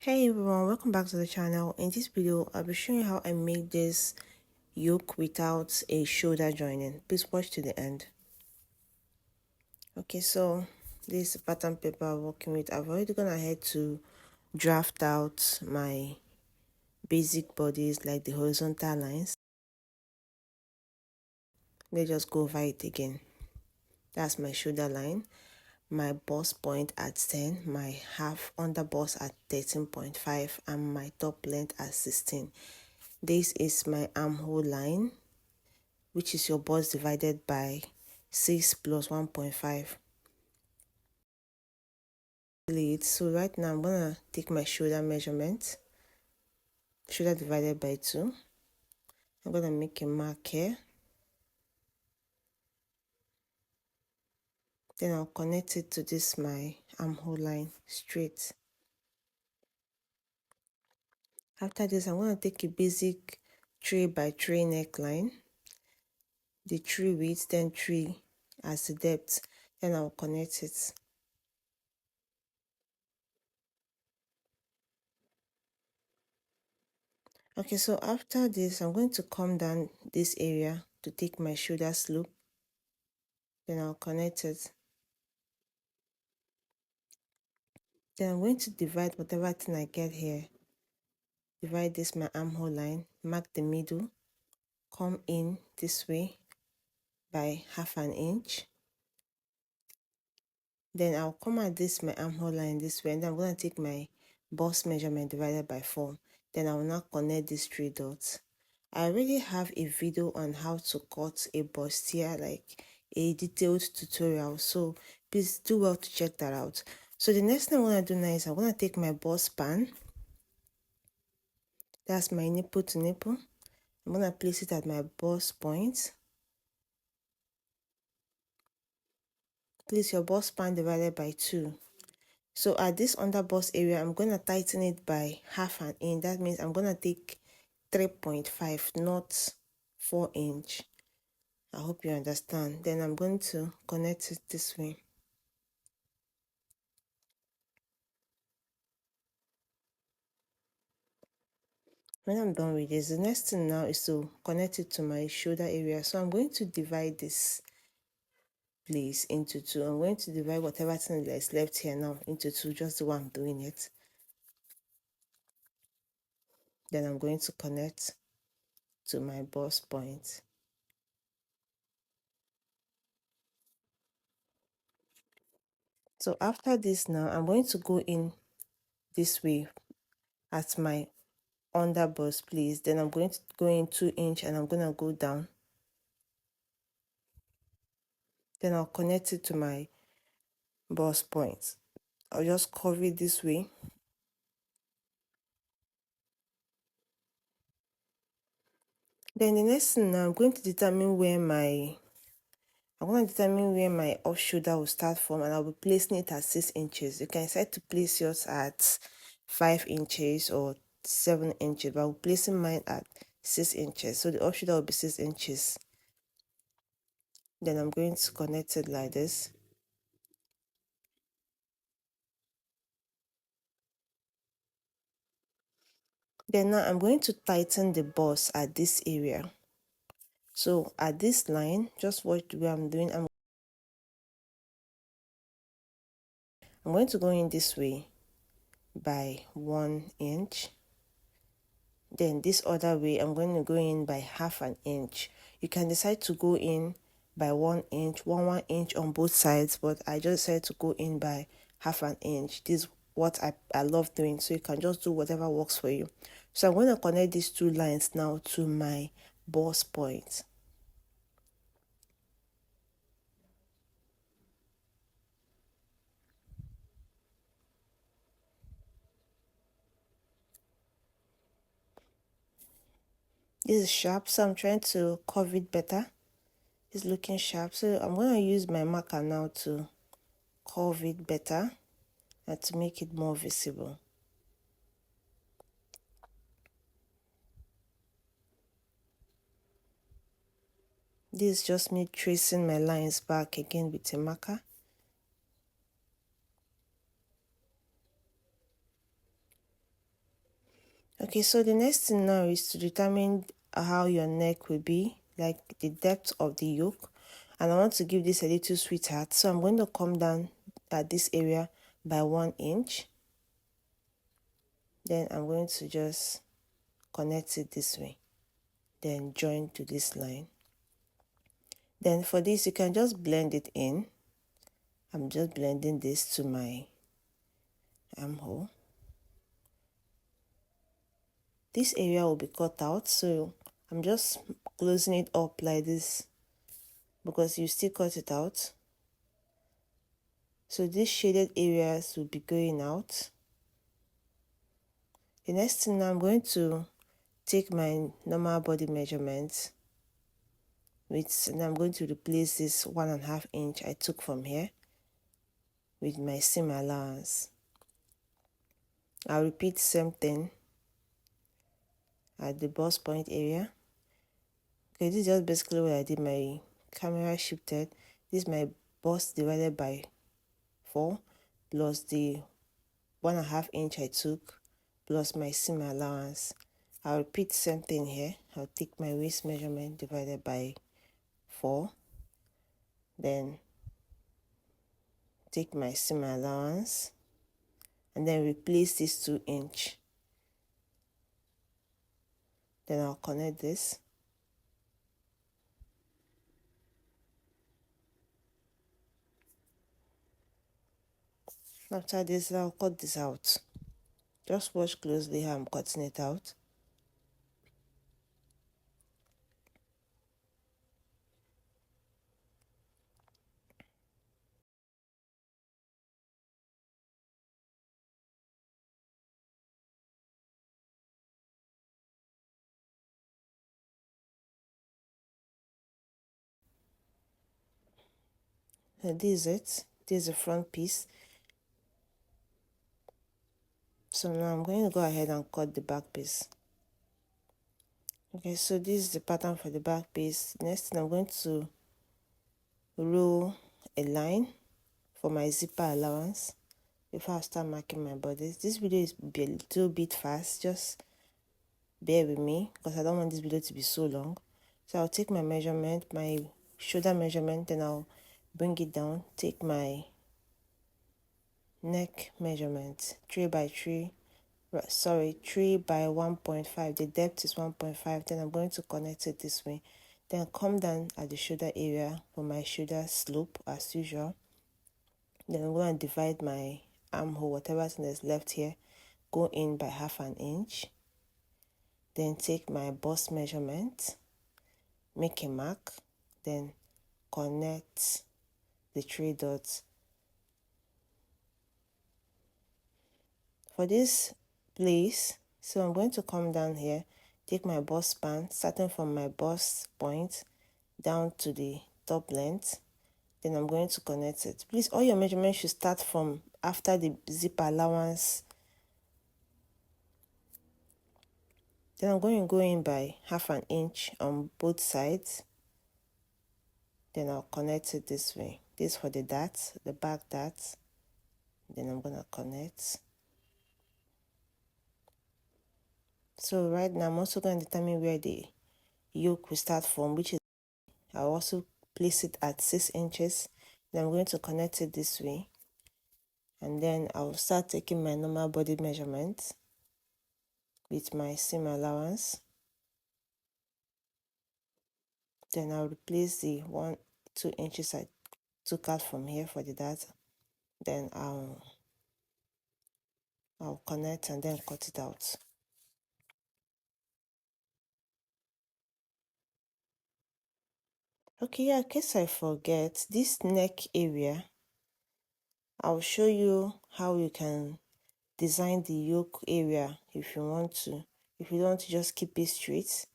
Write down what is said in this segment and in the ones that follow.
Hey everyone, welcome back to the channel. In this video, I'll be showing you how I make this yoke without a shoulder joining. Please watch to the end. Okay, so this is the pattern paper I'm working with. I've already gone ahead to draft out my basic bodies like the horizontal lines. Let's just go over it again. That's my shoulder line, my bust point at 10, my half under bust at 13.5, and my top length at 16. This is my armhole line, which is your bust divided by 6 plus 1.5. So right now I'm gonna take my shoulder measurement, shoulder divided by 2. I'm gonna make a mark here. Then I'll connect it to this my armhole line straight. After this, I'm gonna take a basic 3 by 3 neckline, the 3 width, then 3 as the depth. Then I'll connect it. Okay, so after this, I'm going to come down this area to take my shoulder slope. Then I'll connect it. Then I'm going to divide whatever thing I get here. Divide this my armhole line, mark the middle, come in this way by 1/2 inch. Then I'll come at this my armhole line this way, and then I'm going to take my bust measurement divided by 4. Then I will now connect these 3 dots. I already have a video on how to cut a bustier, like a detailed tutorial, so please do well to check that out. So the next thing I'm going to do now is I'm going to take my bust span. That's my nipple to nipple. I'm going to place it at my bust point. Place your bust span divided by 2. So at this under bust area, I'm going to tighten it by 1/2 inch. That means I'm going to take 3.5, not 4 inch. I hope you understand. Then I'm going to connect it this way. When I'm done with this, the next thing now is to connect it to my shoulder area. So I'm going to divide this place into 2. I'm going to divide whatever thing that is left here now into 2, just the way I'm doing it. Then I'm going to connect to my bust point. So after this now, I'm going to go in this way at my under bust place. Then I'm going to go in 2 inch and I'm going to go down. Then I'll connect it to my bust point. I'll just curve it this way. Then the next thing now, I'm going to determine where my off shoulder will start from, and I'll be placing it at 6 inches. You can decide to place yours at 5 inches or 7 inches, but I'll be placing mine at 6 inches. So the off shoulder will be 6 inches. Then I'm going to connect it like this. Then now I'm going to tighten the bust at this area. So at this line, just watch the way I'm doing. I'm going to go in this way by 1 inch. Then this other way, I'm going to go in by 1/2 inch. You can decide to go in by 1 inch, 1 inch on both sides, but I just decided to go in by 1/2 inch. This is what I love doing, so you can just do whatever works for you. So I'm going to connect these 2 lines now to my bust point. This is sharp, so I'm trying to curve it better. It's looking sharp, so I'm going to use my marker now to curve it better and to make it more visible. This is just me tracing my lines back again with a marker. Okay, so the next thing now is to determine how your neck will be, like the depth of the yoke. And I want to give this a little sweetheart, so I'm going to come down at this area by 1 inch. Then I'm going to just connect it this way, then join to this line. Then for this, you can just blend it in. I'm just blending this to my armhole. This area will be cut out, so I'm just closing it up like this because you still cut it out. So these shaded areas will be going out. The next thing, I'm going to take my normal body measurement and I'm going to replace this 1.5 inch I took from here with my seam allowance. I'll repeat the same thing at the bust point area. Okay, this is just basically what I did. My camera shifted. This is my bust divided by 4 plus the 1.5 inch I took plus my seam allowance. I'll repeat the same thing here. I'll take my waist measurement divided by 4, then take my seam allowance and then replace this 2 inch. Then I'll connect this. After this, I'll cut this out. Just watch closely how I'm cutting it out. So this is it. This is the front piece. So now I'm going to go ahead and cut the back piece. Okay, so this is the pattern for the back piece. Next thing, I'm going to roll a line for my zipper allowance before I start marking my bodice. This video is a little bit fast, just bear with me because I don't want this video to be so long. So I'll take my measurement, my shoulder measurement, then I'll bring it down, take my neck measurement, 3 by 3 by 1.5. The depth is 1.5. Then I'm going to connect it this way, then come down at the shoulder area for my shoulder slope as usual. Then I'm going to divide my armhole, whatever thing is left here, go in by 0.5 inch. Then take my bust measurement, make a mark, then connect the 3 dots. For this place, so I'm going to come down here, take my bust span, starting from my bust point down to the top length. Then I'm going to connect it. Please, all your measurements should start from after the zip allowance. Then I'm going to go in by 0.5 inch on both sides. Then I'll connect it this way. This is for the darts, the back darts. Then I'm going to connect. So right now I'm also going to determine where the yoke will start from, which is, I'll also place it at 6 inches. Then I'm going to connect it this way. And then I'll start taking my normal body measurement with my seam allowance. Then I'll replace the 2 inches I took out from here for the dart. Then I'll connect and then cut it out. Okay, yeah, in case I forget, this neck area, I'll show you how you can design the yoke area if you want to. If you don't want to, just keep it straight.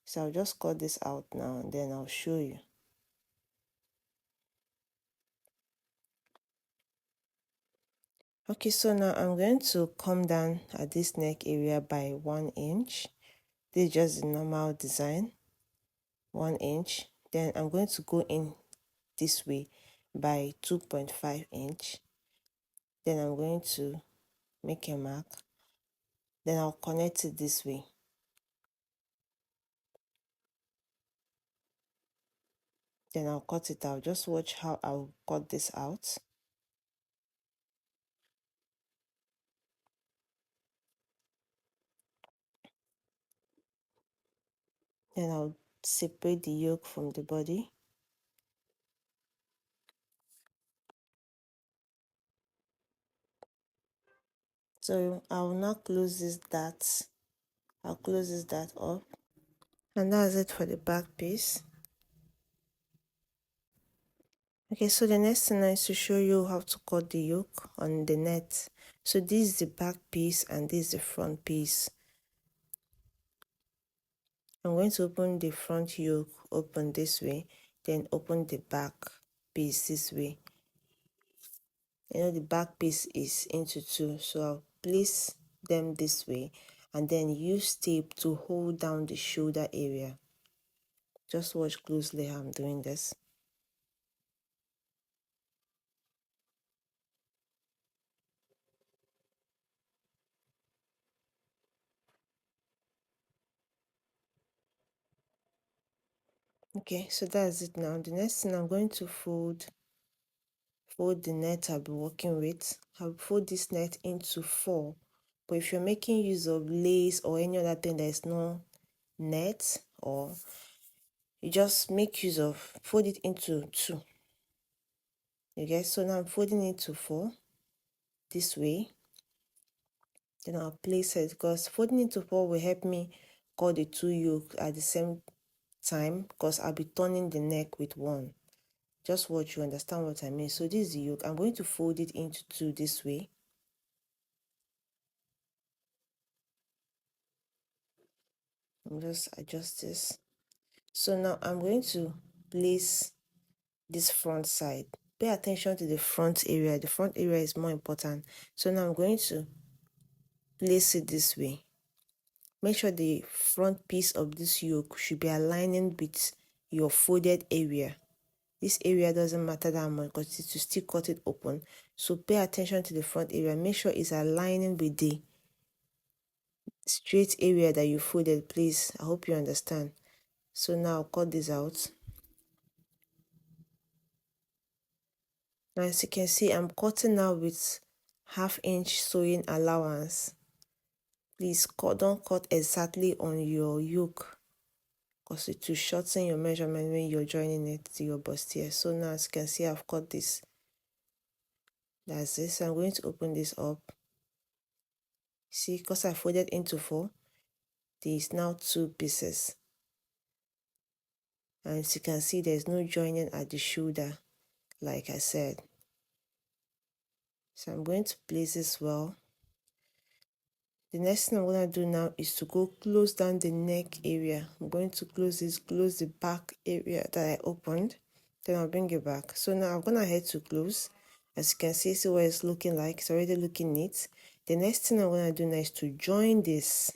So I'll just cut this out now and then I'll show you. Okay, so now I'm going to come down at this neck area by 1 inch. This is just the normal design, 1 inch. Then I'm going to go in this way by 2.5 inch. Then I'm going to make a mark. Then I'll connect it this way. Then I'll cut it out. Just watch how I'll cut this out. Then I'll separate the yolk from the body. So I'll now close this dart. I'll close this dart up. And that's it for the back piece. Okay, so the next thing is to show you how to cut the yoke on the net. So this is the back piece and this is the front piece. I'm going to open the front yoke open this way, then open the back piece this way. You know the back piece is into two, so I'll place them this way and then use tape to hold down the shoulder area. Just watch closely how I'm doing this. Okay, so that's it now. The next thing I'm going to fold the net I'll be working with. I'll fold this net into 4. But if you're making use of lace or any other thing that is not net, or you just make use of, fold it into 2. Okay, so now I'm folding it to 4 this way. Then I'll place it, because folding it to 4 will help me cut the 2 yoke at the same time, because I'll be turning the neck with 1. Just watch, you understand what I mean. So this is the yoke. I'm going to fold it into 2 this way. I'll just adjust this. So now I'm going to place this front side. Pay attention to the front area. The front area is more important. So now I'm going to place it this way. Make sure the front piece of this yoke should be aligning with your folded area. This area doesn't matter that much because it will still cut it open. So pay attention to the front area. Make sure it's aligning with the straight area that you folded, please. I hope you understand. So now I'll cut this out. Now as you can see, I'm cutting now with 1/2 inch sewing allowance. Please don't cut exactly on your yoke, because it will shorten your measurement when you're joining it to your bustier. So now as you can see, I've cut this. That's this. I'm going to open this up. See, because I folded into 4, there is now 2 pieces. And as you can see, there's no joining at the shoulder, like I said. So I'm going to place this well. The next thing I'm going to do now is to go close down the neck area. I'm going to close the back area that I opened. Then I'll bring it back. So now I'm going to head to close. As you can see what it's looking like. It's already looking neat. The next thing I'm going to do now is to join this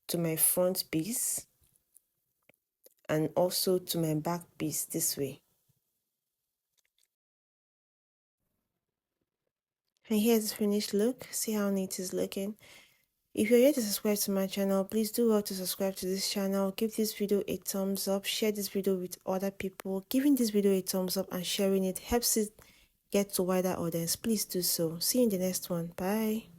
to my front piece and also to my back piece this way. And here's the finished look. See how neat it's looking. If you're yet to subscribe to my channel, please do well to subscribe to this channel. Give this video a thumbs up. Share this video with other people. Giving this video a thumbs up and sharing it helps it get to wider audience. Please do so. See you in the next one. Bye.